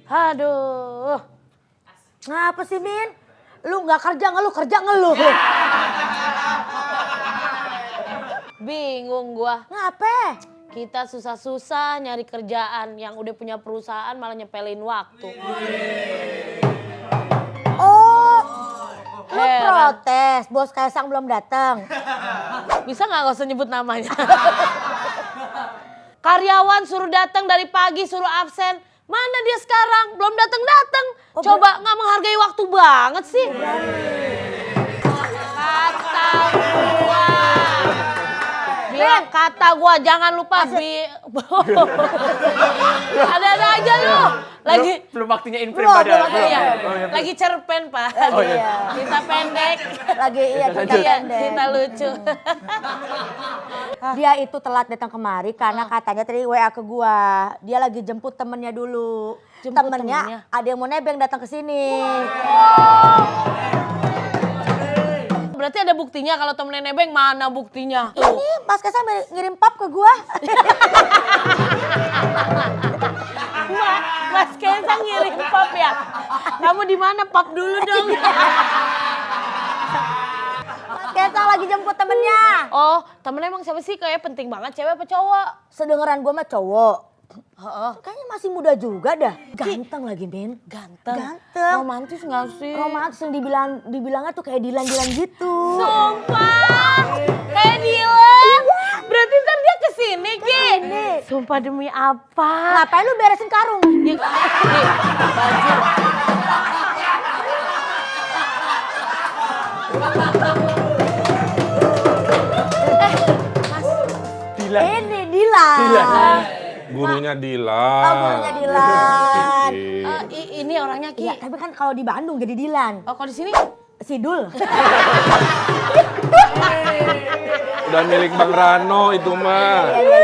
Aduh. Ngapa sih, Min? Lu nggak kerja ngeluh, kerja ngeluh. Bingung gua. Ngapa? Kita susah-susah nyari kerjaan, yang udah punya perusahaan malah nyepelin waktu. Oh, lu Heran. protes, bos Kaisang belum datang. Bisa nggak usah nyebut namanya? Karyawan suruh datang dari pagi, suruh absen. Mana dia sekarang? Belum datang-datang. Oh, Coba nggak menghargai waktu banget sih. Kata gua. Bilang kata gua jangan lupa ada aja lu. Lagi belum waktunya imprint Belum padahal. waktunya. iya, Oh, iya. lagi cerpen, Pak. Oh, iya. Kita pendek. Lagi iya kita Iya, pendek. kita lucu. Dia itu telat datang kemari karena katanya tadi WA ke gua. Dia lagi jemput temennya dulu. Jemput Temennya temennya? ada yang mau nebeng datang ke sini. Berarti ada buktinya kalau temennya nebeng, mana buktinya? Tuh. Ini Mas Kaisang ngirim pap ke gua. Mas Kaisang ngirim pap ya? Kamu di mana? Pap dulu dong. Mas Kaisang lagi jemput temennya. Oh, temennya emang siapa sih? Kayak penting banget, cewek apa cowok? Sedengeran gua mah cowok. Heeh. Kayaknya masih muda juga dah. Ganteng lagi, Min. Ganteng. Ganteng. Romantis gak sih? Romantis yang dibilangnya tuh kayak Dilan gitu. Sumpah, kayak Dilan. Berarti ntar dia kesini, Ki. Kesini. Sumpah demi apa? Ngapain lu beresin karung? Nih, baju. Dilan. Ini Dilan. Dilan. Gurunya Oh, Dilan. gurunya Dilan. Ini orangnya Ki. Iya, tapi kan kalau di Bandung jadi Dilan. Oh, kalau di sini? Sidul. Udah milik Bang Rano itu mah. Iya.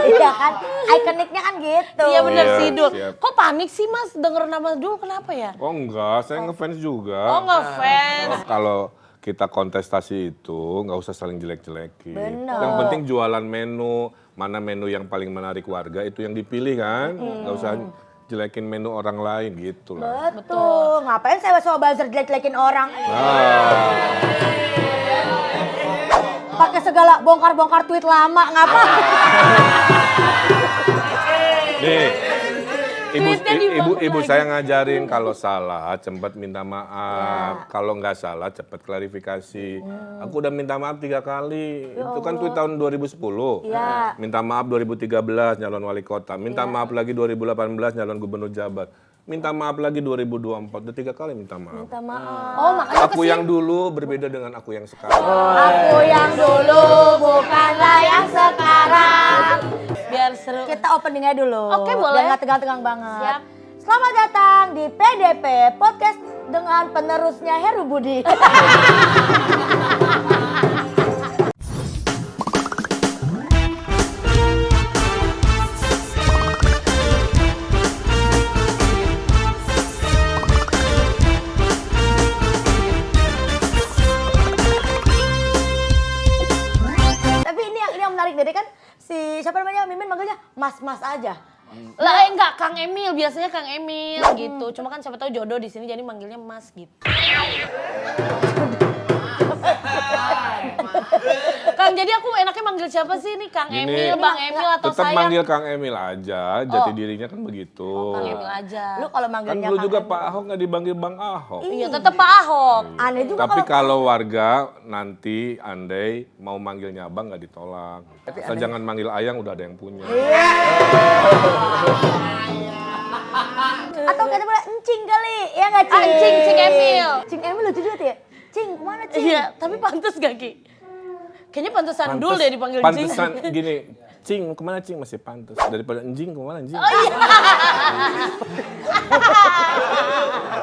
Iya kan, ikoniknya kan gitu. Iya bener Iya, sih, Dul. siap. Kok panik sih, Mas, denger nama Dul? Kenapa ya? Oh enggak, saya ngefans juga. Oh, ngefans. Kalau kita kontestasi itu nggak usah saling jelek-jelekin. Bener. Yang penting jualan menu, mana menu yang paling menarik warga itu yang dipilih kan. Nggak usah jelekin menu orang lain gitu lah. Betul. Ngapain sewa buzzer jelek-jelekin orang? Nah, Pakai segala bongkar-bongkar tweet lama, ngapa? nih, Tweetnya dibangun ibu lagi. saya ngajarin kalau salah cepat minta maaf, kalau nggak salah cepat klarifikasi. Aku udah minta maaf 3 kali. Itu kan tweet tahun 2010. Iya. Minta maaf 2013 nyalon wali kota, minta maaf lagi 2018 nyalon gubernur Jabar. Minta maaf lagi 2024, udah 3 kali minta maaf. Minta maaf. Oh, makanya Aku yang dulu berbeda dengan aku yang sekarang. Aku yang dulu bukanlah yang sekarang. biar seru. Kita openingnya dulu. Oke, boleh. Biar nggak tegang-tegang banget. Siap. Selamat datang di PDP, podcast dengan penerusnya Heru Budi. Tapi ini yang menarik dari kan si siapa namanya Mimin manggilnya Mas-mas aja. Lah enggak, Kang Emil, biasanya Kang Emil gitu. Cuma kan siapa tahu jodoh di sini jadi manggilnya Mas gitu. Kang, jadi aku enaknya manggil siapa sih nih? Kang Gini, Emil, Bang Emil atau Tetap sayang? manggil Kang Emil aja, jati dirinya kan begitu. Kang Emil aja. Lu kalau Kan manggilnya dulu Kang juga Emil. Pak Ahok nggak dipanggil Bang Ahok. Iya, tetap Pak Ahok. Aneh juga Tapi kalau kalau warga nanti andai mau manggilnya abang nggak ditolak. Asal jangan manggil ayang udah ada yang punya. atau kata boleh encing kali, ya nggak Cing? Cing, Cing Emil. Cing Emil lucu juga tuh ya. Cing, kemana Cing? Iya, tapi pantas gak Ki? Kayaknya pantesan Dul deh dipanggil Cing. Pantesan gini, Cing kemana Cing masih pantas daripada enjing kemana enjing. Oh iya.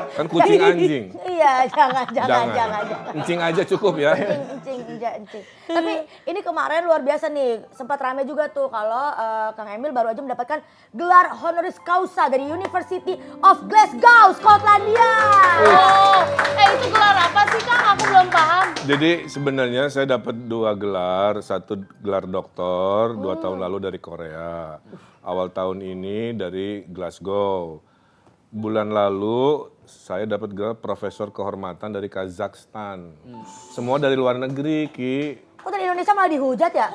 Kan kucing anjing. Iya, jangan. Encing aja cukup ya. Encing. Tapi ini kemarin luar biasa nih, sempat rame juga tuh kalau Kang Emil baru aja mendapatkan gelar honoris causa dari University of Glasgow, Skotlandia. Oh, itu gelar apa sih Kang? Aku belum paham. Jadi sebenarnya saya dapat 2 gelar, satu gelar doktor 2 tahun lalu dari Korea, awal tahun ini dari Glasgow. bulan lalu saya dapat gelar Profesor Kehormatan dari Kazakhstan. Semua dari luar negeri, Ki. Kok dari Indonesia malah dihujat ya?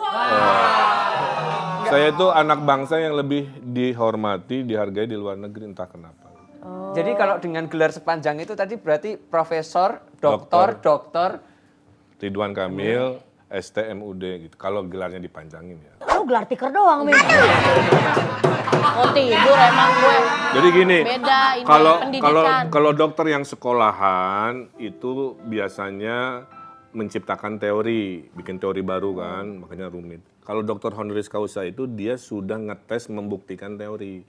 Saya itu anak bangsa yang lebih dihormati, dihargai di luar negeri, entah kenapa. Jadi kalau dengan gelar sepanjang itu tadi berarti profesor, doktor. Ridwan Kamil, STMUD gitu. Kalau gelarnya dipanjangin ya. Lu gelar tiker doang, Min. Mau tidur emang gue. Jadi gini, Beda ini kalau pendidikan. kalau dokter yang sekolahan itu biasanya menciptakan teori, bikin teori baru kan, makanya rumit. Kalau dokter honoris causa itu dia sudah ngetes membuktikan teori.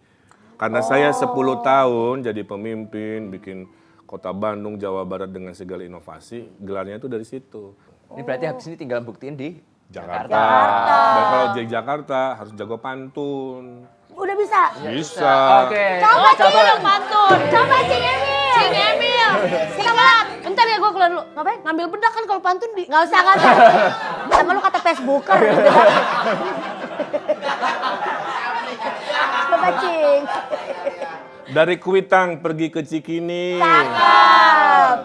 Karena saya 10 tahun jadi pemimpin, bikin Kota Bandung, Jawa Barat dengan segala inovasi, gelarnya itu dari situ. Ini berarti habis ini tinggal buktiin di Jakarta. Dan kalau di Jakarta harus jago pantun. Udah bisa? Bisa. Oke. Coba, Coba dong pantun. Coba Cing Emil. Cing Emil. Sikat. Bentar ya gue keluar dulu. Ngapain? Ngambil bedak kan kalau pantun di. Nggak usah, nggak usah. Sama lu kata Facebooker. Coba Cing. Dari Kuitang pergi ke Cikini. Cakep.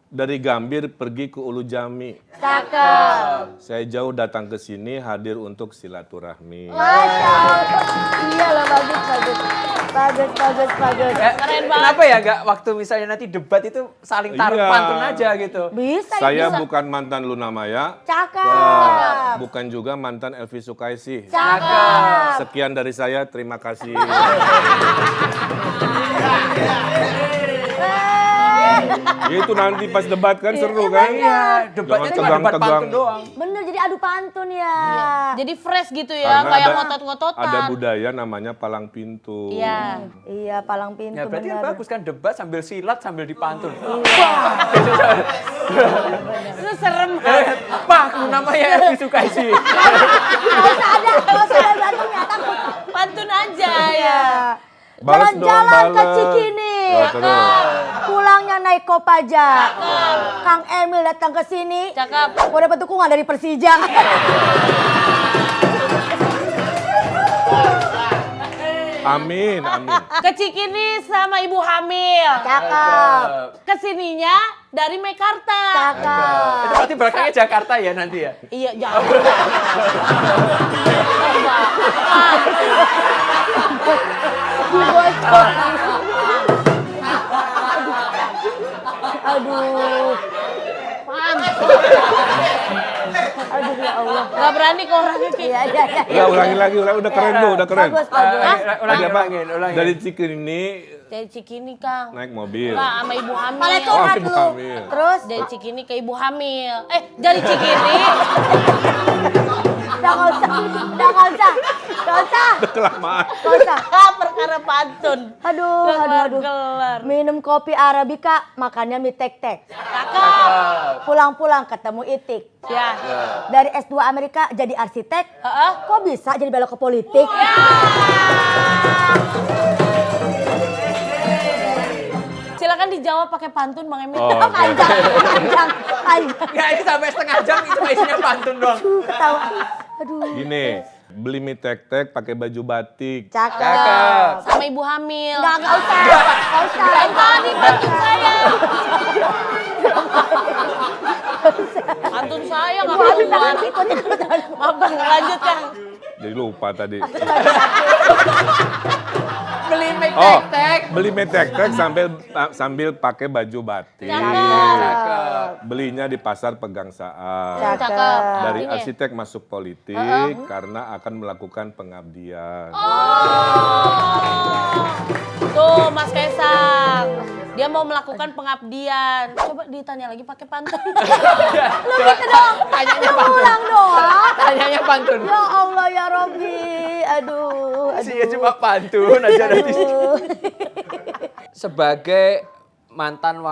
Dari Gambir pergi ke Ulu Jami. Cakep. Saya jauh datang ke sini hadir untuk silaturahmi. Masya Allah. Iya loh, bagus. Bagus. Keren banget. Kenapa ya nggak waktu misalnya nanti debat itu saling taruh Iya. pantun aja gitu? Bisa, Saya bisa. bukan mantan Luna Maya. Cakep. Bukan juga mantan Elvi Sukaesih. Cakep. Sekian dari saya, terima kasih. Itu nanti pas debat kan seru kan? Iya, debatnya cuma debat tegang-tegang. pantun doang. Bener, jadi adu pantun ya. Jadi fresh gitu ya, Karena kayak ada ngotot-ngototan. budaya namanya palang pintu. Iya. Iya, palang pintu Ya berarti kan bener. bagus kan debat sambil silat sambil dipantun. Itu serem. Pak, namanya Elvi Sukaesih. Nggak usah ada bantungnya, takut. Pantun aja Iya. ya. Balas dong, Jalan-jalan ke balas. Cikini. Oh, terus. Pulangnya naik Kopaja. Kang Emil datang ke sini. Cakep. Mau dapat dukungan dari Persija. Amin. Ke Cikini sama ibu hamil. Cakep. Kesininya dari Mekarta. Cakep. Itu berarti belakangnya Jakarta ya nanti ya? Iya, jangan. Aduh. Aduh ya Allah. Gak berani ke orangnya kayak. Iya. Udah ulangi lagi, udah keren tuh, udah keren. Bagus. Tadi apa? Ulangin. Dari Cikini Dari Cikini, Kang. naik mobil. Nah, sama ibu hamil. Malah curhat ibu lu. hamil. Terus Dari Cikini ke ibu hamil. Dari Cikini. udah nggak usah. Kelamaan. Nggak usah. Perkara pantun. Aduh. Gelar. Minum kopi Arabica, makannya mie tek-tek. Cakep. Pulang-pulang ketemu Itik. Ya. Dari S2 Amerika jadi arsitek. Heeh. Kok bisa jadi belok ke politik? Silakan dijawab pakai pantun, Bang Emil. Oh, oke. Panjang. Ya ini sampai setengah jam itu isinya pantun doang. Ketawa. Aduh. Gini, beli mie tek-tek pakai baju batik. Cakep. Sama ibu hamil. Nggak usah. Nggak usah. Tadi pantun saya. Pantun saya nggak keluar. Maaf Bang, lanjut Kang. Jadi lupa tadi. Beli mic Oh, tek-tek. beli mie tek-tek sambil pakai baju batik. Belinya di pasar Pegangsaan. Cakep. Dari Ini. arsitek masuk politik karena akan melakukan pengabdian. Tuh Mas Kaisang. Dia mau melakukan pengabdian. Coba ditanya lagi pakai pantun. Lu gitu dong. Tanyanya Lu pantun. ulang dong. Tanyanya pantun. Ya Allah ya Robbi. Aduh. Sih cuma pantun aja nanti. Sebagai mantan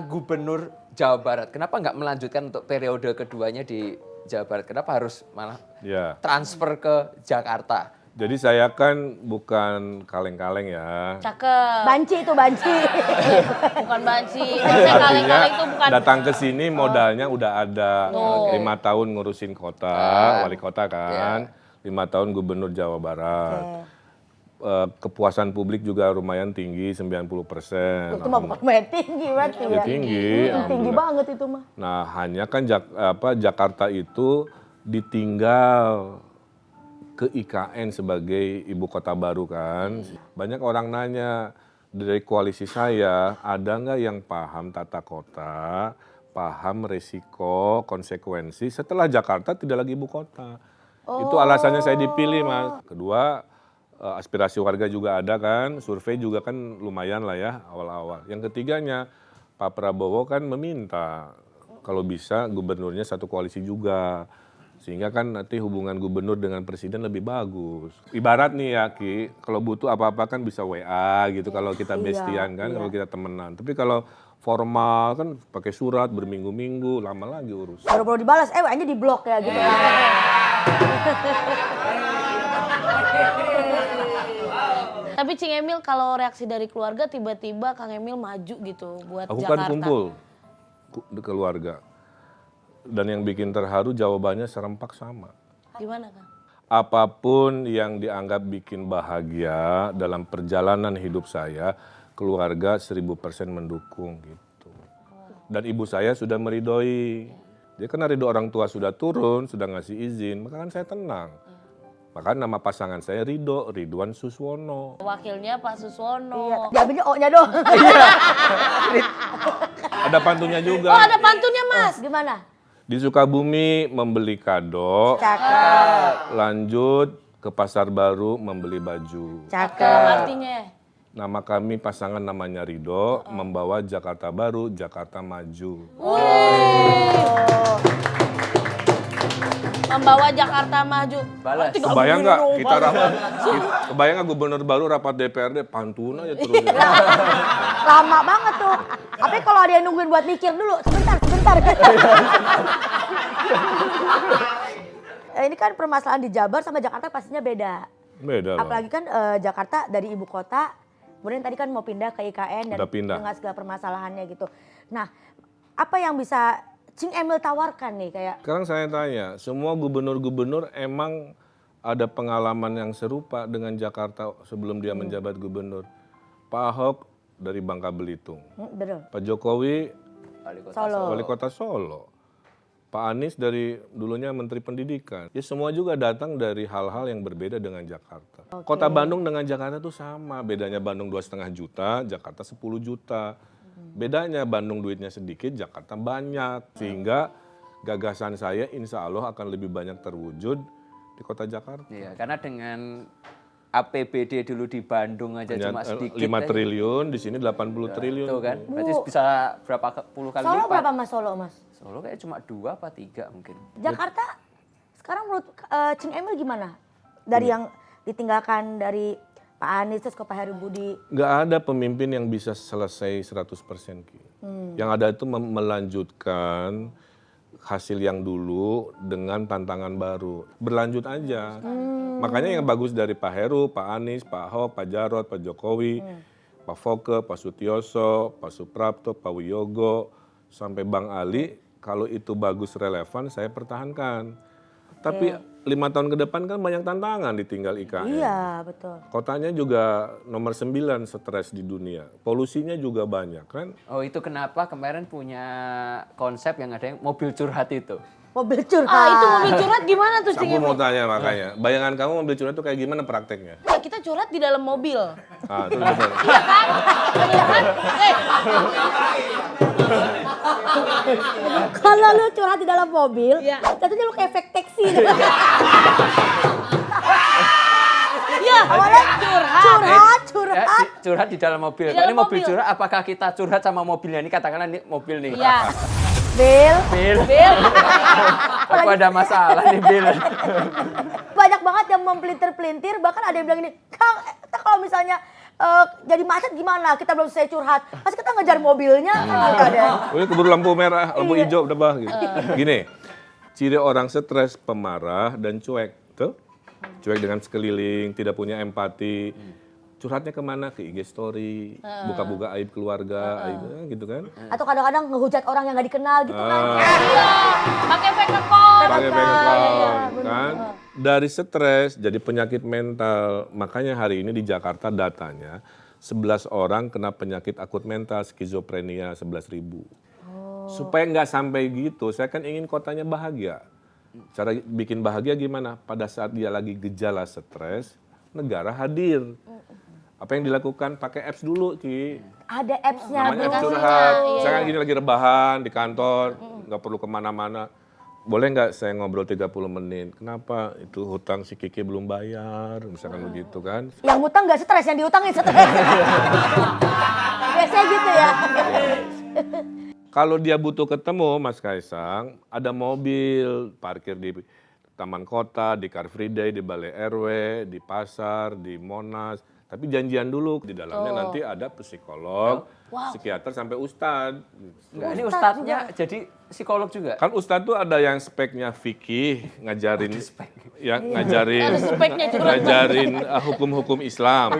gubernur Jawa Barat, kenapa nggak melanjutkan untuk periode keduanya di Jawa Barat? Kenapa harus malah Ya. transfer ke Jakarta? Jadi saya kan bukan kaleng-kaleng ya. Cakep. Banci itu banci. Bukan banci. Artinya Kaleng-kaleng itu bukan. datang ke sini modalnya udah ada. Tuh. 5 tahun ngurusin kota, wali kota kan. 5 tahun gubernur Jawa Barat. kepuasan publik juga lumayan tinggi, 90%. Itu mah bukan main tinggi berarti Ya ya. tinggi. Tinggi alhamdulillah. banget itu mah. Nah, hanya kan Jakarta itu ditinggal ke IKN sebagai ibu kota baru kan. Banyak orang nanya dari koalisi saya, ada nggak yang paham tata kota, paham resiko, konsekuensi setelah Jakarta tidak lagi ibu kota. Itu alasannya saya dipilih, Mas. Kedua, aspirasi warga juga ada kan, survei juga kan lumayan lah ya awal-awal. Yang ketiganya, Pak Prabowo kan meminta kalau bisa gubernurnya satu koalisi juga. Sehingga kan nanti hubungan gubernur dengan presiden lebih bagus. Ibarat nih ya Ki, kalau butuh apa-apa kan bisa WA gitu kalau kita bestian kan, kalau kita temenan. Tapi kalau formal kan pakai surat berminggu-minggu, lama lagi urus. Baru-baru dibalas, WA-nya di blok ya gitu. Tapi Cing Emil kalau reaksi dari keluarga tiba-tiba Kang Emil maju gitu buat Aku Jakarta. kan kumpul di keluarga. Dan yang bikin terharu jawabannya serempak sama. Gimana Kang? Apapun yang dianggap bikin bahagia dalam perjalanan hidup saya, keluarga 1000% mendukung gitu. Dan ibu saya sudah meridoi. Dia karena ridho orang tua sudah turun, sudah ngasih izin, maka kan saya tenang. Maka nama pasangan saya Ridwan Suswono. Wakilnya Pak Suswono. Iya, diambilnya O-nya doang. Ada pantunnya juga. Oh ada pantunnya Mas. Gimana? Di Sukabumi membeli kado, Cakep. lanjut ke Pasar Baru membeli baju. Cakep. Artinya Nama kami pasangan namanya Ridho, membawa Jakarta Baru, Jakarta Maju. membawa Jakarta maju. Balas. Kebayang nggak kita rapat? Kebayang nggak gubernur baru rapat DPRD pantun aja terus. Lama banget tuh. Tapi kalau ada yang nungguin buat mikir dulu, sebentar. Ini kan permasalahan di Jabar sama Jakarta pastinya beda. Beda lah. Apalagi kan Jakarta dari ibu kota, kemudian tadi kan mau pindah ke IKN dan Udah pindah. dengan segala permasalahannya gitu. Nah, apa yang bisa Cing Emil tawarkan nih kayak? Sekarang saya tanya, semua gubernur-gubernur emang ada pengalaman yang serupa dengan Jakarta sebelum dia menjabat gubernur. Pak Ahok dari Bangka Belitung, Betul. Pak Jokowi Wali kota Solo. Wali Kota Solo, Pak Anies dari dulunya Menteri Pendidikan. Ya semua juga datang dari hal-hal yang berbeda dengan Jakarta. Kota Bandung dengan Jakarta tuh sama, bedanya Bandung 2,5 juta, Jakarta 10 juta. Bedanya Bandung duitnya sedikit, Jakarta banyak. Sehingga gagasan saya insya Allah akan lebih banyak terwujud di kota Jakarta. Iya, karena dengan APBD dulu di Bandung aja cuma sedikit. 5 aja. triliun, di sini 80 triliun. Tuh kan, berarti bisa berapa puluh kali Solo lipat. berapa Mas Solo Mas? Solo kayak cuma 2 apa 3 mungkin. Jakarta sekarang menurut Cing Emil gimana? Dari yang ditinggalkan dari Pak Anies terus ke Pak Heru Budi. Nggak ada pemimpin yang bisa selesai 100%. Ki. Yang ada itu melanjutkan hasil yang dulu dengan tantangan baru. Berlanjut aja. Makanya yang bagus dari Pak Heru, Pak Anies, Pak Ahok, Pak Jarod, Pak Jokowi, Pak Foke, Pak Sutioso, Pak Suprapto, Pak Wiyogo, sampai Bang Ali, kalau itu bagus relevan saya pertahankan. Tapi 5 tahun ke depan kan banyak tantangan ditinggal IKN. Iya betul. Kotanya juga nomor 9 stres di dunia. Polusinya juga banyak kan. Oh itu kenapa kemarin punya konsep yang ada yang mobil curhat itu. Mobil curhat. Ah itu mobil curhat gimana tuh Cing Aku Emil? mau tanya makanya. Bayangan kamu mobil curhat itu kayak gimana prakteknya? Ya, kita curhat di dalam mobil. Ah, itu betul. Iya kan? Iya kan? Kalau lu curhat di dalam mobil, Iya. tentunya lu kayak efek taksi. Iya, curhat. Curhat. Curhat di dalam mobil. Di dalam Ini mobil mobil. curhat, apakah kita curhat sama mobilnya? Ini katakanlah ini mobil nih. Iya. Bil, Bil, Bil. aku ada masalah nih Bil. banyak banget yang mempelintir-pelintir, bahkan ada yang bilang gini, Kang, kita kalau misalnya jadi macet gimana? Kita belum selesai curhat. Pas kita ngejar mobilnya, kan nggak ada. Ini keburu lampu merah, lampu hijau udah bah gitu. Gini, ciri orang stres, pemarah dan cuek. Tuh. Cuek dengan sekeliling, tidak punya empati. Curhatnya kemana? Ke IG story, buka-buka aib keluarga, aib, gitu kan. Atau kadang-kadang ngehujat orang yang nggak dikenal gitu kan. Iya. Pakai fake account. Pakai bank account, kan. Dari stres jadi penyakit mental. Makanya hari ini di Jakarta datanya 11 orang kena penyakit akut mental skizofrenia 11.000. Supaya nggak sampai gitu, saya kan ingin kotanya bahagia. Cara bikin bahagia gimana? Pada saat dia lagi gejala stres, negara hadir. Apa yang dilakukan? Pakai apps dulu, Ki. Ada apps-nya, Namanya apps aplikasinya. curhat. Saya kan gini lagi rebahan di kantor, nggak perlu kemana-mana. Boleh nggak saya ngobrol 30 menit? Kenapa? Itu hutang si Kiki belum bayar, misalkan begitu kan. Yang ngutang nggak stres, yang diutangin stres. Biasanya gitu ya. Kalau dia butuh ketemu Mas Kaisang, ada mobil parkir di Taman Kota, di Car Free Day, di Balai RW, di pasar, di Monas. Tapi janjian dulu, di dalamnya nanti ada psikolog, psikiater sampai ustad. Enggak, ini ustadznya jadi psikolog juga. Kan ustad tuh ada yang speknya fikih, ngajarin ngajarin Ada speknya juga. ngajarin hukum-hukum Islam.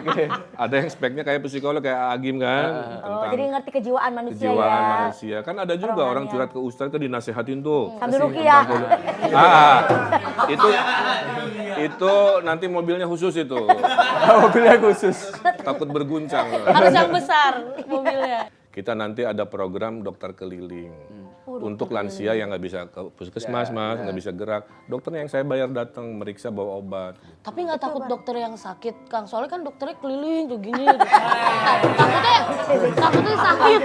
Ada yang speknya kayak psikolog kayak Agim kan, Oh, tentang jadi ngerti kejiwaan manusia kejiwaan ya. manusia. Kan ada juga orang curhat ke ustad ke dinasehatin tuh. Sambil rukiah. Itu nanti mobilnya khusus itu. Mobilnya khusus. Takut berguncang. Harus yang besar mobilnya. Kita nanti ada program dokter keliling. Untuk lansia yang nggak bisa ke puskesmas, Mas, nggak bisa gerak. Dokternya yang saya bayar datang meriksa bawa obat. Tapi nggak takut dokter yang sakit, Kang. Soalnya kan dokternya keliling tuh gini. Takutnya sakit.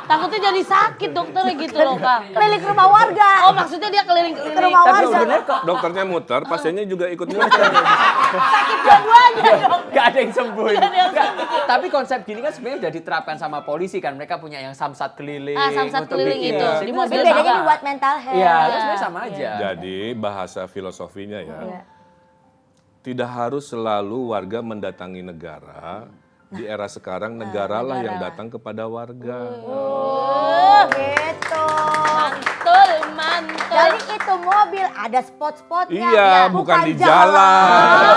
Takutnya jadi sakit dokternya gitu loh, Kang. Keliling rumah warga. Oh, maksudnya dia keliling Ke rumah Tapi warga. sebenarnya kok Dokternya muter, pasiennya juga ikut muter. Sakit dua-duanya dong. nggak ada yang sembuh. Nggak ada yang Nggak, tapi konsep gini kan sebenarnya udah diterapkan sama polisi kan. Mereka punya yang samsat keliling. Samsat untuk keliling bikin- itu. Iya, Di itu mobil Tapi sebenarnya bedanya juga. ini buat mental health. Iya, itu sebenarnya sama aja. Jadi bahasa filosofinya ya, Iya. tidak harus selalu warga mendatangi negara. Di era sekarang negaralah yang datang kepada warga. Oh, gitu. Mantul. Jadi itu mobil ada spot-spotnya. Iya, ya, bukan di jalan.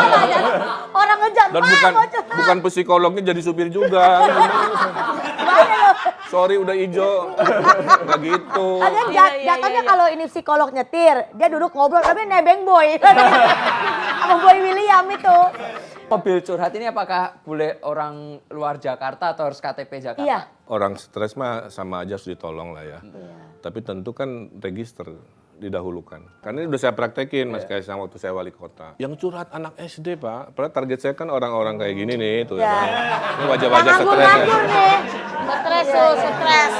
Orang ngejar, Dan "Bang, bukan mau curhat." bukan psikolognya jadi supir juga. Gimana lo? Sorry udah ijo. Nggak gitu. Kalian Iya, jatuhnya kalau ini psikolog nyetir, dia duduk ngobrol tapi nebeng boy. Sama Boy William itu. Mobil curhat ini apakah boleh orang luar Jakarta atau harus KTP Jakarta? Iya. Orang stres mah sama aja harus ditolong lah ya. Tapi tentu kan register didahulukan. Karena ini udah saya praktekin Mas Kaisang waktu saya wali kota. Yang curhat anak SD Pak. Padahal target saya kan orang-orang kayak gini nih. Tuh, ya. kan? Ini wajah-wajah Yang stres ya. nganggur nih. Stres tuh, stres.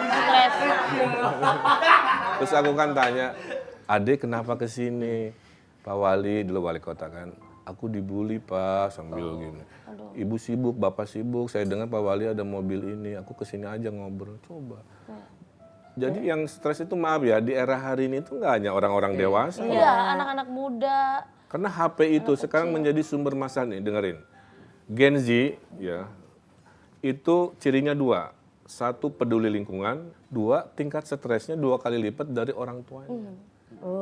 Stres. Terus aku kan tanya, Ade kenapa kesini? Pak Wali, dulu wali kota kan. Aku dibully Pak, sambil gini. Ibu sibuk, Bapak sibuk. Saya dengar Pak Wali ada mobil ini. Aku kesini aja ngobrol. Coba. Jadi yang stres itu maaf ya, di era hari ini tuh nggak hanya orang-orang dewasa. Iya, anak-anak muda. Karena HP itu sekarang menjadi sumber masalah nih, dengerin. Gen Z ya, itu cirinya dua. Satu, peduli lingkungan. Dua, tingkat stresnya 2 kali lipat dari orang tuanya.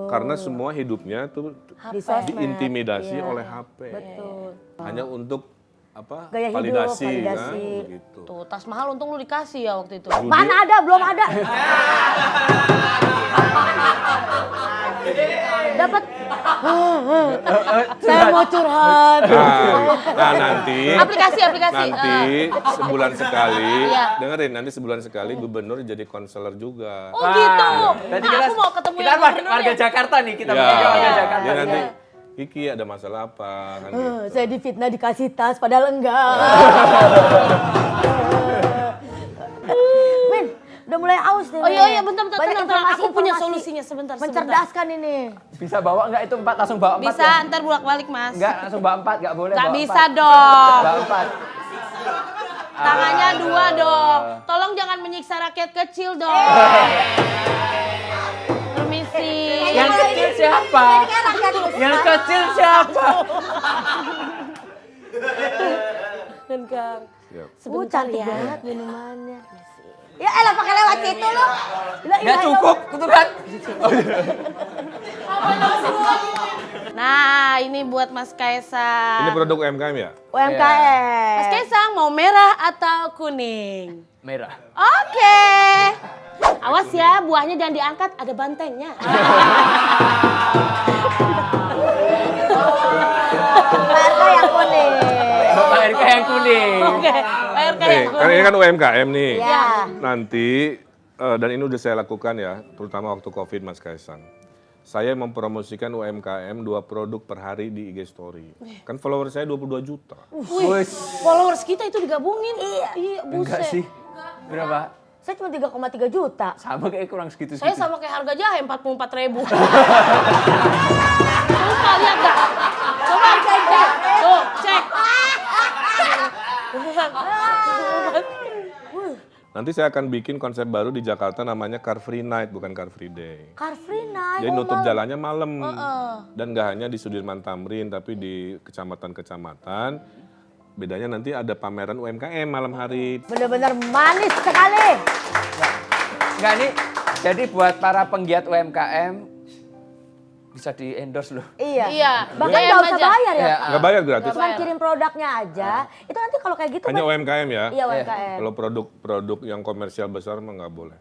Karena semua hidupnya tuh Di sosmed. diintimidasi oleh HP. Betul. Hanya untuk apa? Gaya hidup, validasi, kan, validasi. begitu. Tuh, tas mahal untung lu dikasih ya waktu itu. Mana ada, belum ada. Dapat. Saya mau curhat. Nah, nanti Aplikasi. nanti sebulan sekali, Iya. dengerin nanti sebulan sekali gubernur jadi konselor juga. Oh gitu. Berarti Nah, aku mau ketemu kita yang warga gubernurnya. Jakarta nih, kita Ya, punya warga Jakarta. ya nanti Kiki ada masalah apa kan gitu. Saya difitnah dikasih tas, padahal enggak. Min, udah mulai aus nih. Oh iya, Min. bentar, Banyak tenang. informasi, Aku punya informasi. solusinya sebentar. Mencerdaskan ini. Bisa bawa nggak itu 4? Langsung bawa 4 Bisa, ya? ntar bolak-balik, Mas. Enggak, langsung bawa 4, nggak boleh Nggak bawa bisa 4. dong. Bawa 4. Tangannya 2 dong. Tolong jangan menyiksa rakyat kecil dong. Permisi. Yang kecil siapa? Yang kecil siapa? Dan Kang. Siap. Sebentar Cantik ya. banget minumannya. Ya elah pakai lewat situ lu. Nggak cukup, itu kan? Nah, ini buat Mas Ini Kaisang. produk UMKM ya? UMKM. Mas Kaisang mau merah atau kuning? Merah. Oke. Awas ya, buahnya jangan diangkat, ada bantengnya. branding. Oke, PRK ya. Karena ini kan UMKM nih. Iya. Nanti, dan ini udah saya lakukan ya, terutama waktu COVID Mas Kaisang. Saya mempromosikan UMKM 2 produk per hari di IG Story. Kan follower saya 22 juta. Wih, followers kita itu digabungin. Iya, Enggak buset. sih. Berapa? Saya cuma 3,3 juta. Sama kayak kurang segitu-segitu. Saya sama kayak harga jahe 44.000. Lupa lihat gak? Coba cek. Tuh, cek. Nanti saya akan bikin konsep baru di Jakarta namanya Car Free Night, bukan Car Free Day. Car Free Night. Jadi nutup malam. jalannya malam. Dan nggak hanya di Sudirman Tamrin, tapi di kecamatan-kecamatan. Bedanya nanti ada pameran UMKM malam hari. Bener-bener manis sekali. Enggak nih. Jadi buat para penggiat UMKM bisa di endorse loh. Iya. Iya, Bahkan DM nggak usah aja. bayar ya. Iya. Nggak bayar gratis. Cuma kirim produknya aja. Itu nanti kalau kayak gitu Hanya kan. UMKM ya. Iya UMKM. Kalau produk-produk yang komersial besar mah nggak boleh.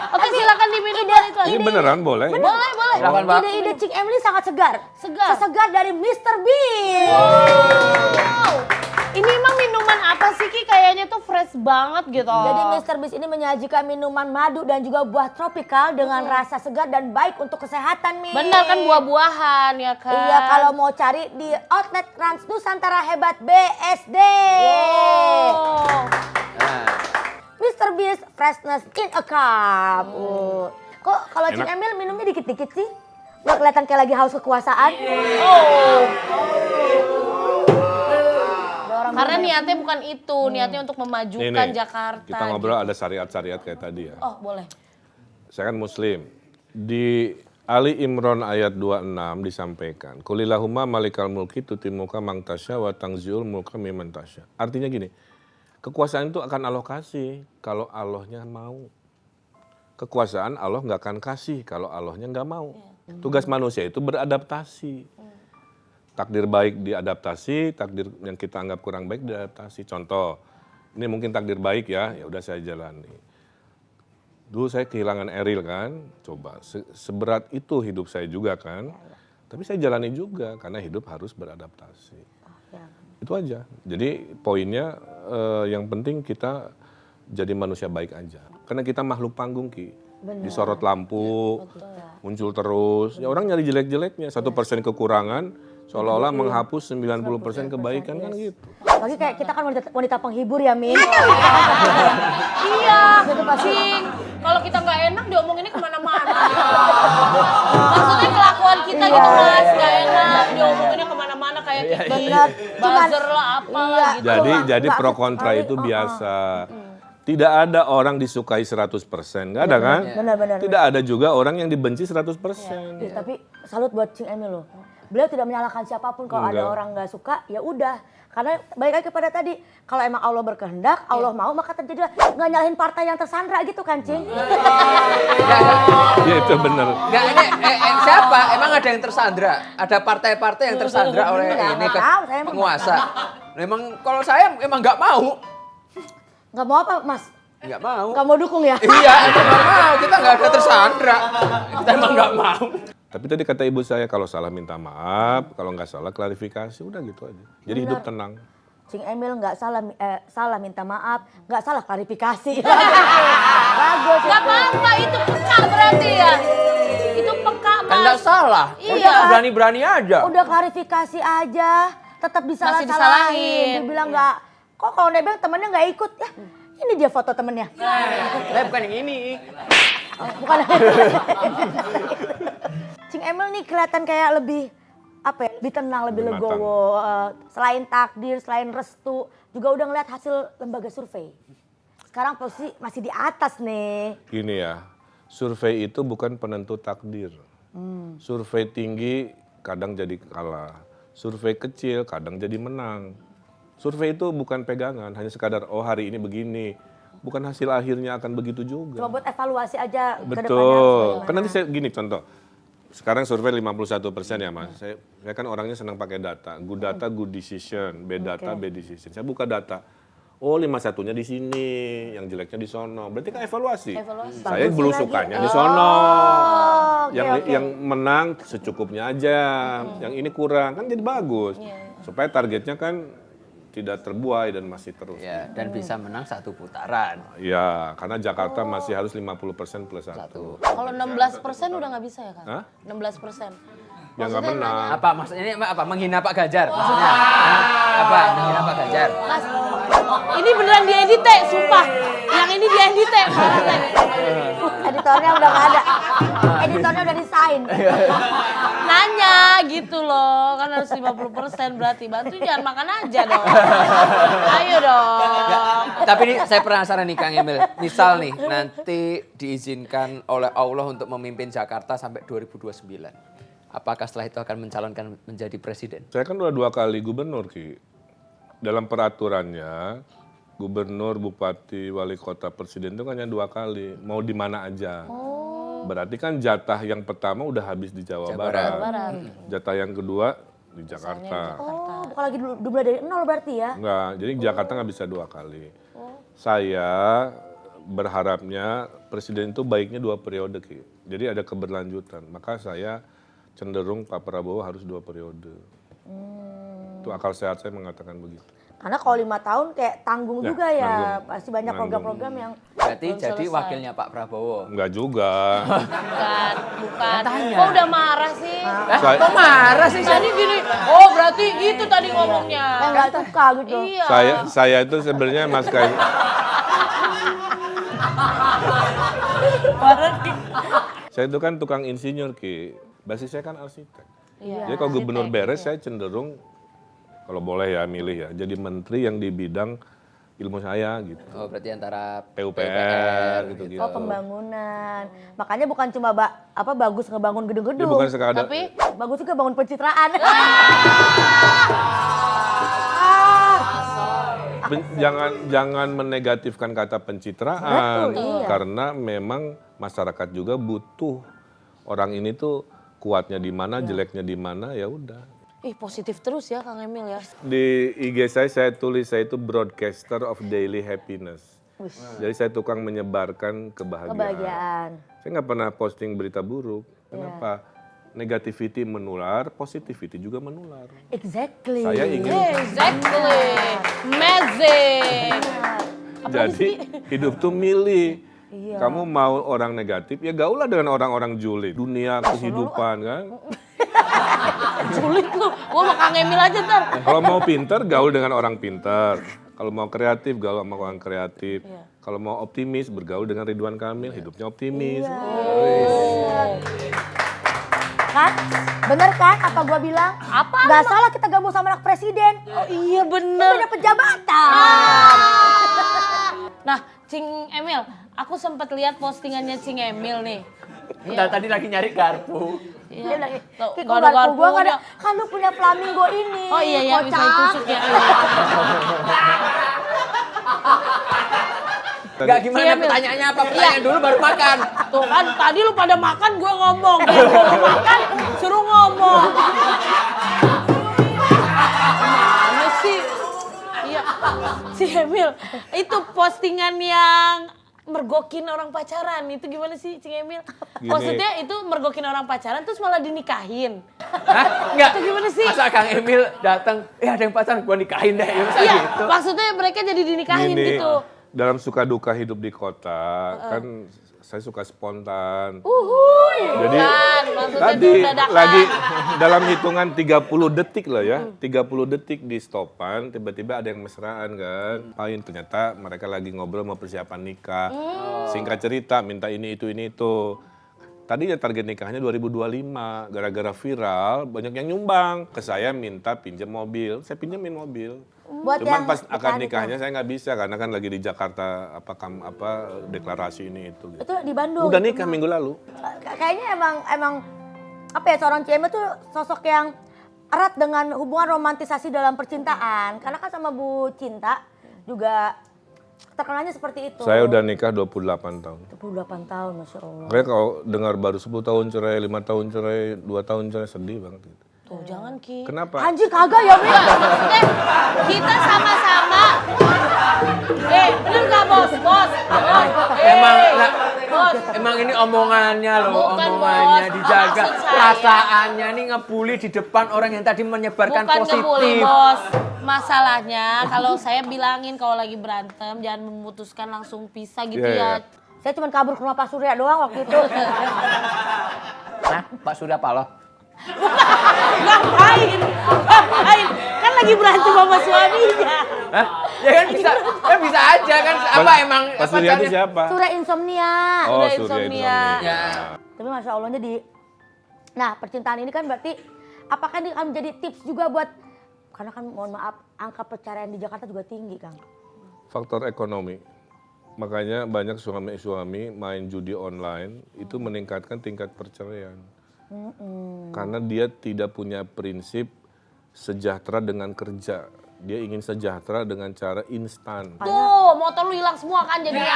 Oke, silakan diminum itu. Ini beneran boleh. Boleh. Silakan, Pak. Ide-ide Cing Emily sangat segar. Segar. Sesegar dari Mr. Bean. Wow. Ini emang minuman apa sih Ki? Kayaknya tuh fresh banget gitu. Jadi Mr. Beast ini menyajikan minuman madu dan juga buah tropikal dengan rasa segar dan baik untuk kesehatan, Mi. benar kan buah-buahan ya kan? Iya, kalau mau cari di outlet Trans Nusantara Hebat BSD. Oh. Nah, Mr. Beast freshness in a cup. Kok kalau Cing Enak. Emil minumnya dikit-dikit sih? Nggak kelihatan kayak lagi haus kekuasaan? Oh. Ada orang Karena minum. niatnya bukan itu, niatnya untuk memajukan Nih, Jakarta. kita ngobrol gitu. ada syariat-syariat kayak tadi ya. Oh, boleh. Saya kan muslim. Di Ali Imran ayat 26 disampaikan, Qulillahumma malikal mulki tutimuka mang tasya wa tangziul mulka mimman tasya. Artinya gini, kekuasaan itu akan Allah kasih kalau Allahnya mau. Kekuasaan Allah nggak akan kasih kalau Allahnya nggak mau. Tugas manusia itu beradaptasi. Takdir baik diadaptasi, takdir yang kita anggap kurang baik diadaptasi. Contoh, ini mungkin takdir baik ya udah saya jalani. Dulu saya kehilangan Eril kan, coba seberat itu hidup saya juga kan, tapi saya jalani juga karena hidup harus beradaptasi. Itu aja. Jadi poinnya yang penting kita jadi manusia baik aja. Karena kita makhluk panggung Ki, disorot lampu, muncul terus. Ya orang nyari jelek-jeleknya, 1% kekurangan seolah-olah menghapus 90% kebaikan kan gitu. Apalagi kayak kita kan wanita penghibur ya, Min. Iya, Cing. Kalau kita nggak enak diomonginnya kemana-mana. Maksudnya kelakuan kita gitu Mas, nggak enak diomonginnya kemana-mana kayak kita Benar. buzzer lah apa Iya. gitu. Jadi Nggak pro asik kontra sekali. itu biasa. Tidak ada orang disukai 100%, nggak ada kan? Benar-benar. Tidak ada juga orang yang dibenci 100%. Tapi salut buat Cing Emil loh. Beliau tidak menyalahkan siapapun kalau ada Enggak. orang nggak suka, ya udah. Karena balik lagi kepada tadi, kalau emang Allah berkehendak, Allah mau maka terjadilah. Nggak nyalahin partai yang tersandra gitu kan, Cing? Ya itu benar. enggak ini siapa? Emang ada yang tersandra? Ada partai-partai yang tersandra oleh Enggak, ini enggak tahu, saya emang penguasa. Memang kalau saya emang nggak mau. Nggak mau apa, Mas? Nggak mau. Nggak mau dukung ya? Iya, emang nggak mau. Kita nggak ada tersandra. Kita emang nggak mau. Tapi tadi kata ibu saya kalau salah minta maaf, kalau nggak salah klarifikasi, udah gitu aja. Jadi hidup tenang. Cing Emil nggak salah minta maaf, nggak salah klarifikasi. Bagus. Gak apa-apa, itu peka berarti ya. Itu peka Kan nggak Mas. salah. Iya. Kita berani-berani aja. Udah klarifikasi aja, tetap Masih disalah-salahin. disalahin. Dibilang nggak, kok kalau dia bilang temennya nggak ikut, ya ini dia foto temennya. Saya bukan yang ini. Bukan. Cing Emil nih kelihatan kayak lebih apa ya, lebih tenang, lebih Lebih matang. legowo. Selain takdir, selain restu, juga udah ngeliat hasil lembaga survei. Sekarang posisi masih di atas nih. Gini ya, survei itu bukan penentu takdir. Survei tinggi kadang jadi kalah. Survei kecil kadang jadi menang. Survei itu bukan pegangan, hanya sekadar oh hari ini begini. Bukan hasil akhirnya akan begitu juga. Cuma buat evaluasi aja ke depannya. Betul. Kan nanti saya gini contoh. Sekarang survei 51% ya Mas. Saya kan orangnya senang pakai data. Good data, good decision. Bad data, bad decision. Saya buka data. Oh 51-nya di sini, yang jeleknya di sono. Berarti kan evaluasi. Saya Bagusin belusukannya lagi. di sono. oke, oke. Yang menang secukupnya aja. Yang ini kurang kan jadi bagus. Supaya targetnya kan tidak terbuai dan masih terus. Ya, dan bisa menang 1 putaran. Ya, karena Jakarta masih harus 50% plus 1. Kalau 16% udah nggak bisa ya kan? Hah? 16%. Ya nggak menang. Apa maksudnya ini apa? Menghina Pak Ganjar maksudnya? Apa? Menghina Pak Ganjar? Mas, ini beneran diedit teh, sumpah. Yang ini diedit teh, parah teh. Editornya udah nggak ada. Editornya udah desain. Nanya gitu loh, kan harus 50% berarti. Bantu jangan makan aja dong. Ayo dong. Tapi ini saya penasaran nih Kang Emil. Misal nih nanti diizinkan oleh Allah untuk memimpin Jakarta sampai 2029. Apakah setelah itu akan mencalonkan menjadi presiden? Saya kan udah 2 kali gubernur, Ki. Dalam peraturannya, gubernur, bupati, wali kota, presiden itu kan hanya 2 kali. Mau di mana aja. Berarti kan jatah yang pertama udah habis di Jawa Barat. Jatah yang kedua di Jakarta. Oh, bukan lagi dimulai dari nol berarti ya? Enggak, jadi Jakarta nggak bisa 2 kali. Saya berharapnya presiden itu baiknya 2 periode, Ki. Jadi ada keberlanjutan. Maka saya cenderung Pak Prabowo harus 2 periode. Itu akal sehat saya mengatakan begitu. Karena kalau 5 tahun kayak tanggung Ya, juga ya. nanggung. Pasti banyak Nanggung. program-program yang Berarti Belum jadi selesai. wakilnya Pak Prabowo. Enggak juga. Bukan. Tanya. Kok udah marah sih? Saya- Kok marah sih? Tadi gini, oh berarti gitu tadi ngomongnya. yang nggak suka gitu. Iya. Saya itu sebenarnya Mas Kai. Saya itu kan tukang insinyur, Ki. Basis saya kan arsitek. Iya, Jadi kalau gubernur arsitek, beres saya cenderung kalau boleh ya milih ya jadi menteri yang di bidang ilmu saya gitu. Oh, berarti antara PUPR gitu-gitu. Oh, pembangunan. Makanya bukan cuma bagus ngebangun Dia gedung-gedung. bukan sekadar Tapi Bagus juga bangun pencitraan. jangan menegatifkan kata pencitraan. Betul, iya. Karena memang masyarakat juga butuh orang ini tuh kuatnya di mana, jeleknya di mana, ya udah. ih positif terus ya Kang Emil ya. Di IG saya tulis saya itu broadcaster of daily happiness. Jadi saya tukang menyebarkan kebahagiaan. Kebahagiaan. Saya nggak pernah posting berita buruk. Kenapa? Negativity menular, positivity juga menular. Exactly. Saya ingin, Exactly. Amazing. jadi hidup tuh milih. Kamu mau orang negatif, ya gaulah dengan orang-orang julid. Dunia kehidupan kan. Sulit lu. Gua sama Kang Emil aja ntar. Kalau mau pinter, gaul dengan orang pinter. Kalau mau kreatif, gaul sama orang kreatif. Kalau mau optimis, bergaul dengan Ridwan Kamil, hidupnya optimis. Kan? Bener kan apa gua bilang? Apa? Gak salah kita gabung sama anak presiden. Oh, iya Kita bener. dapat jabatan. Nah, Cing Emil, aku sempat lihat postingannya Cing Emil nih. Bentar, tadi lagi nyari garpu. Dia bilang, Tuh, "Kik, nggak kok ada garpu gua nggak ada? garpunya." Kan lu punya flamingo ini. Oh iya ya, bisa kocak." ditusuk ya. Enggak gimana Iya, Mil. pertanyaannya apa? Pertanyaan dulu baru makan. Tuh kan, tadi lu pada makan, gue ngomong. Dia suruh makan, suruh ngomong. Mana sih? Iya, si Emil. Itu postingan yang mergokin orang pacaran. Itu gimana sih, Cing Emil? Gini. Maksudnya itu mergokin orang pacaran terus malah dinikahin. Hah? Enggak. Itu gimana sih? Masa Kang Emil datang, ada yang pacaran, gua nikahin deh. Ya, masa Iya, gitu. maksudnya mereka jadi dinikahin Gini, gitu. dalam suka duka hidup di kota, kan saya suka spontan. Jadi Bukan, maksudnya tadi itu dadakan. lagi dalam hitungan 30 detik lah ya, 30 detik di stopan, tiba-tiba ada yang mesraan kan. Pain ternyata mereka lagi ngobrol mau persiapan nikah. Singkat cerita minta ini itu. Tadinya target nikahnya 2025, gara-gara viral banyak yang nyumbang. Ke saya minta pinjam mobil, saya pinjemin mobil. Buat Cuman yang pas akad nikah. nikahnya saya nggak bisa karena kan lagi di Jakarta deklarasi ini itu. Gitu. Itu di Bandung. Udah nikah minggu lalu. Kayaknya emang apa ya, seorang CM itu sosok yang erat dengan hubungan romantisasi dalam percintaan. Karena kan sama Bu Cinta juga terkenalnya seperti itu. Saya udah nikah 28 tahun. 28 tahun, Masya Allah. Makanya kalau dengar baru 10 tahun cerai, 5 tahun cerai, 2 tahun cerai, sedih banget gitu. Tuh, jangan Ki. Kenapa? Anjir kagak ya, Wi? Kita sama-sama. Bener gak bos? Emang Eh, enggak, bos. emang ini omongannya loh, Bukan, omongannya Bos. dijaga. Maksud saya- perasaannya nih ngebully di depan orang yang tadi menyebarkan Bukan positif. ngebully, Bos. Masalahnya kalau saya bilangin kalau lagi berantem jangan memutuskan langsung pisah gitu Iya, ya. Saya cuma kabur ke rumah Pak Surya doang waktu itu. Nah, Pak Surya Paloh. Ngapain? Ngapain? Kan lagi berantem sama suaminya. Hah? Ya kan bisa aja kan apa emang Pak Surya itu pacarnya- siapa? Surya insomnia. Oh, Surya Surya insomnia. insomnia. Ya. Tapi Masya Allahnya nah percintaan ini kan berarti apakah ini akan menjadi tips juga buat, karena kan mohon maaf angka perceraian di Jakarta juga tinggi Kang. Faktor ekonomi. Makanya banyak suami-suami main judi online itu meningkatkan tingkat perceraian. Karena dia tidak punya prinsip sejahtera dengan kerja. Dia ingin sejahtera dengan cara instan. Tuh, motor lu hilang semua kan jadinya.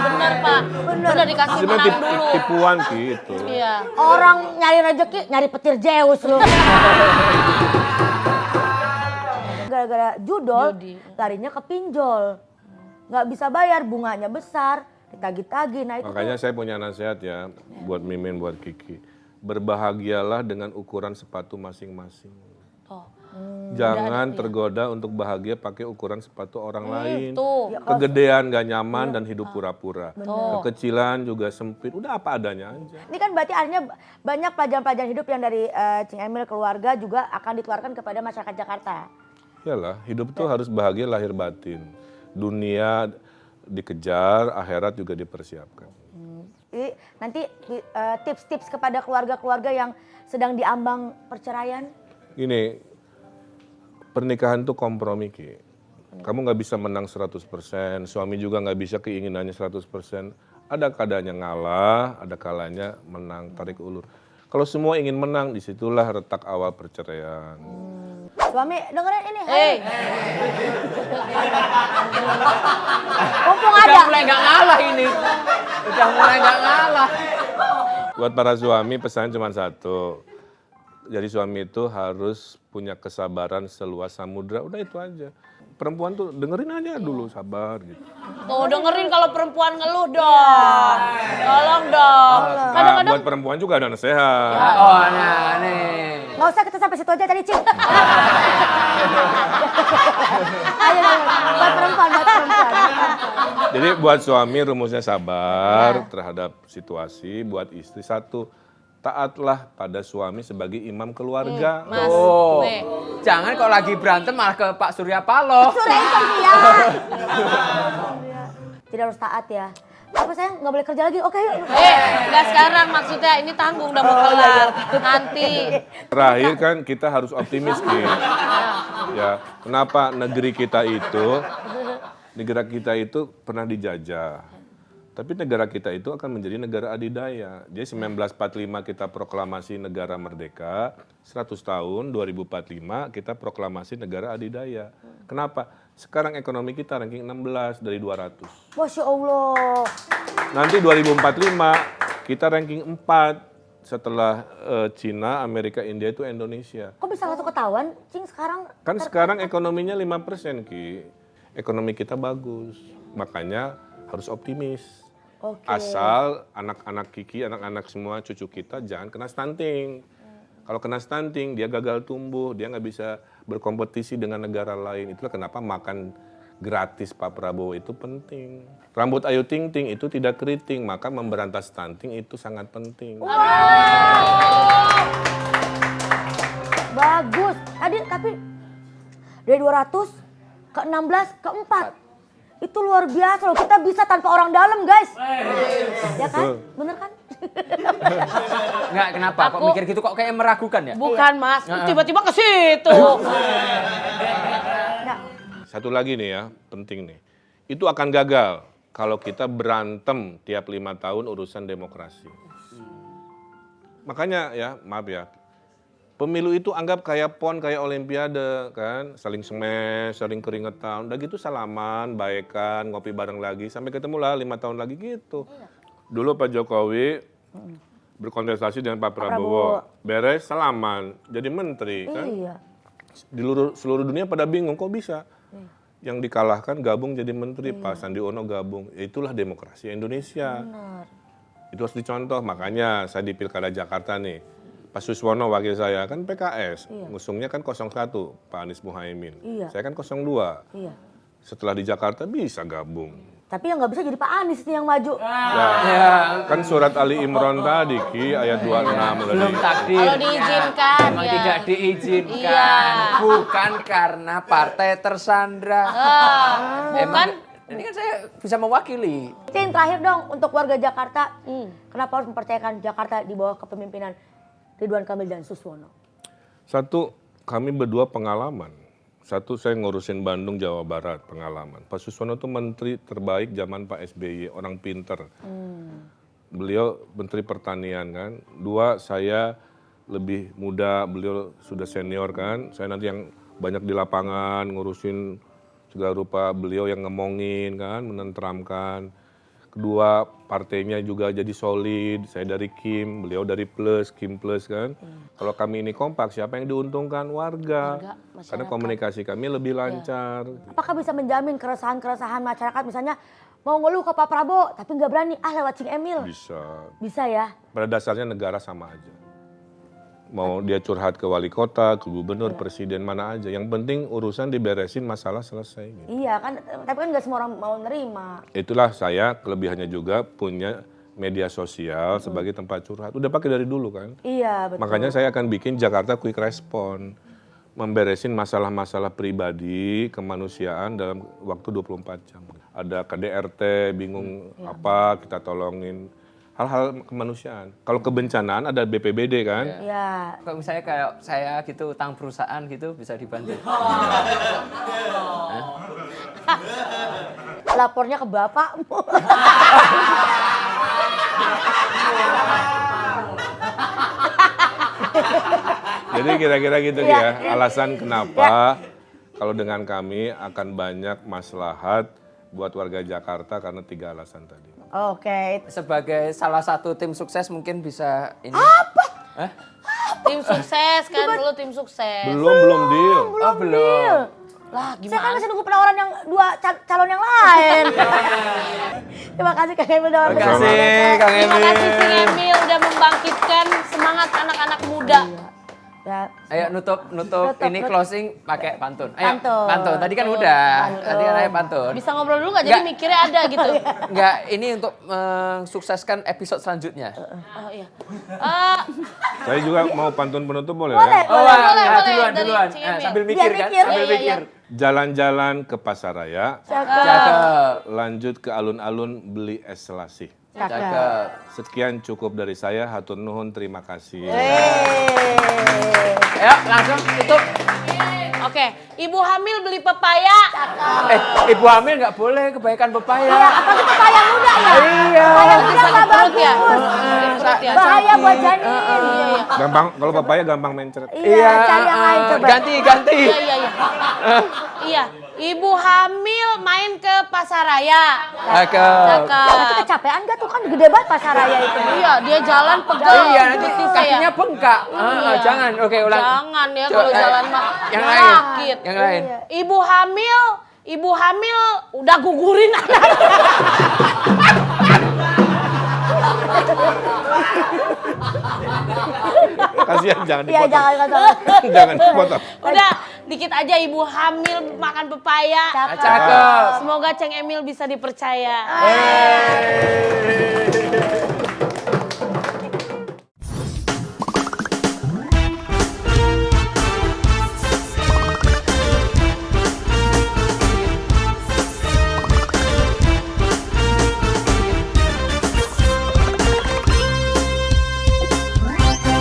Bener, Pak. Bener dikasih Sebenarnya menang dulu. tipuan Ki itu. Iya. Orang nyari rezeki nyari petir Zeus lu. Gara-gara judol Judi. larinya ke pinjol. Nggak bisa bayar, bunganya besar, ditagih-tagih. Nah itu Makanya saya punya nasihat ya buat Mimin, buat Kiki. Berbahagialah dengan ukuran sepatu masing-masing. Tuh. Jangan tergoda untuk bahagia pakai ukuran sepatu orang lain. Tuh. Kegedean gak nyaman dan hidup pura-pura. Kekecilan juga sempit. Udah apa adanya aja. ini kan berarti artinya banyak pelajaran-pelajaran hidup yang dari Cing Emil keluarga juga akan dikeluarkan kepada masyarakat Jakarta. Iyalah, hidup tuh harus bahagia lahir batin. Dunia dikejar, akhirat juga dipersiapkan. Jadi nanti tips-tips kepada keluarga-keluarga yang sedang diambang perceraian. Gini, pernikahan tuh kompromi Ki. Kamu nggak bisa menang 100%, suami juga nggak bisa keinginannya 100%. Ada kadanya ngalah, ada kalanya menang, tarik ulur. Kalau semua ingin menang, disitulah retak awal perceraian. Suami dengerin ini. Hei, Mumpung Udah ada. mulai nggak ngalah ini. Udah mulai nggak ngalah. Buat para suami pesan cuma satu. Jadi suami itu harus punya kesabaran seluas samudra. Udah itu aja. Perempuan tuh dengerin aja dulu, sabar gitu. tuh dengerin kalau perempuan ngeluh dong. Tolong dong. Nah, buat perempuan juga ada nasihat. Oh, nah nih. Nggak usah kita sampai situ aja tadi Cing. Ayo buat perempuan. Jadi buat suami rumusnya sabar terhadap situasi. Buat istri satu, taatlah pada suami sebagai imam keluarga. Mas, Oh, nih. jangan kalau lagi berantem malah ke Pak Surya Paloh. Surya insomnia. Tidak harus taat ya. Apa saya nggak boleh kerja lagi? Oke yuk. Nggak sekarang maksudnya ini tanggung udah mau kelar. Nanti. Terakhir kan kita harus optimis Ki. Ya, kenapa negara kita itu pernah dijajah. Tapi negara kita itu akan menjadi negara adidaya. Jadi 1945 kita proklamasi negara merdeka, 100 tahun 2045 kita proklamasi negara adidaya. Kenapa? Sekarang ekonomi kita ranking 16 dari 200. Masya Allah. Nanti 2045 kita ranking 4 setelah Cina, Amerika, India itu Indonesia. Kok bisa langsung ketahuan? Cing sekarang. Kan sekarang ekonominya 5% Ki. Ekonomi kita bagus. Makanya harus optimis. Oke. Asal anak-anak Kiki, anak-anak semua cucu kita jangan kena stunting. Kalau kena stunting, dia gagal tumbuh, dia nggak bisa berkompetisi dengan negara lain. Itulah kenapa makan gratis Pak Prabowo itu penting. Rambut Ayu Ting Ting itu tidak keriting, maka memberantas stunting itu sangat penting. Bagus. Tadi tapi dari 200 ke 16 ke 4. Itu luar biasa loh. Kita bisa tanpa orang dalam, guys. Ya kan? Betul. Bener kan? Enggak, kenapa? Kok Aku- mikir gitu kok kayak meragukan ya? Bukan Mas, tiba-tiba ke situ. Nah, Satu lagi nih ya, penting nih. Itu akan gagal kalau kita berantem tiap 5 tahun urusan demokrasi. Makanya ya, maaf ya, pemilu itu anggap kayak PON, kayak olimpiade kan. Saling smash, saling keringetan. Udah gitu salaman, baikan, ngopi bareng lagi. Sampai ketemu lah 5 tahun lagi gitu. Dulu Pak Jokowi berkontestasi dengan Pak Prabowo. Beres salaman, jadi menteri kan. iya. Di seluruh dunia pada bingung kok bisa. Yang dikalahkan gabung jadi menteri, Pak Sandi Uno gabung. Itulah demokrasi Indonesia. Benar. Itu harus dicontoh, makanya saya di Pilkada Jakarta nih. Pak Suswono wakil saya kan PKS, ngusungnya kan 01 Pak Anies Muhaimin. Iya. Saya kan 02. Iya. Setelah di Jakarta bisa gabung. Tapi yang nggak bisa jadi Pak Anies nih yang maju. Ya, kan surat Ali Imran tadi Ki ayat 26 Belum takdir. Kalau diizinkan, Memang ya. tidak diizinkan. Iya. Bukan karena partai tersandra. Bukan. Ini kan saya bisa mewakili. Cin, terakhir dong untuk warga Jakarta. Kenapa harus mempercayakan Jakarta di bawah kepemimpinan Ridwan Kamil dan Suswono? Satu, kami berdua pengalaman. Satu, saya ngurusin Bandung, Jawa Barat, pengalaman. Pak Suswono itu menteri terbaik zaman Pak SBY, orang pinter. Beliau menteri pertanian kan. Dua, saya lebih muda, beliau sudah senior kan. Saya nanti yang banyak di lapangan, ngurusin segala rupa. Beliau yang ngomongin kan, menenteramkan. Kedua, partainya juga jadi solid. Saya dari Kim, beliau dari Plus, Kim Plus kan. Kalau kami ini kompak, siapa yang diuntungkan? Warga. Karena komunikasi kami lebih lancar. Apakah bisa menjamin keresahan-keresahan masyarakat misalnya mau ngeluh ke Pak Prabowo tapi nggak berani lewat Cing Emil? Bisa. Bisa ya? Pada dasarnya negara sama aja. Mau dia curhat ke wali kota, ke gubernur, presiden, mana aja. Yang penting urusan diberesin, masalah selesai. Gitu. Iya kan, tapi kan nggak semua orang mau nerima. Itulah saya kelebihannya juga punya media sosial sebagai tempat curhat. Udah pakai dari dulu kan. Iya betul. Makanya saya akan bikin Jakarta Quick Response. Memberesin masalah-masalah pribadi, kemanusiaan dalam waktu 24 jam. Ada KDRT, bingung apa, kita tolongin. Hal-hal kemanusiaan. Kalau kebencanaan ada BPBD kan. Iya. Kalau misalnya kayak saya gitu, utang perusahaan gitu bisa dibantu. Lapornya ke bapakmu. Jadi kira-kira gitu ya, alasan kenapa kalau dengan kami akan banyak maslahat buat warga Jakarta karena 3 alasan tadi. Oke. Sebagai salah satu tim sukses mungkin bisa ini. Tim sukses kan dulu tim sukses. Belum deal. Oh, belum. Lah Saya kan gimana? masih nunggu penawaran yang 2 calon yang lain. Terima kasih Kang Emil udah Terima kasih Kang Terima Emil. kasih Sing Emil udah membangkitkan semangat anak-anak muda. Ya. Ayo nutup ini closing pakai pantun. Ayo, Pantun. pantun. Tadi kan udah. Pantun. Tadi kan ayo pantun. Bisa ngobrol dulu nggak? Jadi Nggak. mikirnya ada gitu. Enggak, ini untuk mensukseskan episode selanjutnya. Oh iya. Saya juga mau pantun penutup boleh Boleh. ya? Oh, boleh, duluan, dari duluan. Cing Emil. Sambil mikir kan? mikir. Sambil Iya, mikir. Jalan-jalan ke pasaraya, Cakep. lanjut ke alun-alun beli es selasih. Cakep. Sekian cukup dari saya, hatur nuhun, terima kasih. Ayo langsung tutup. Oke, ibu hamil beli pepaya. Ibu hamil nggak boleh kebaikan pepaya. Apalagi pepaya muda ya. Iya. Pepaya muda Sakit nggak perut ya? bagus. Perut ya. Bahaya buat janin. Gampang, kalau papaya gampang mencret. Iya, cari yang lain coba. Ganti. Iya. Iya, ibu hamil main ke pasaraya. Cakep. Kamu tuh kecapean gak tuh kan gede banget pasaraya itu. Iya, dia jalan pegel. Iya, nanti putih saya. kakinya bengkak. Jangan. Oke, ulang. Jangan ya Coba, kalau jalan mah yang lain. sakit. Yang lain. Ibu hamil udah gugurin anak. Kasihan, jangan Iya, dipotong. jangan. Jangan dipotong. Udah, dikit aja ibu hamil makan pepaya. Cakep. Semoga Ceng Emil bisa dipercaya. Hey.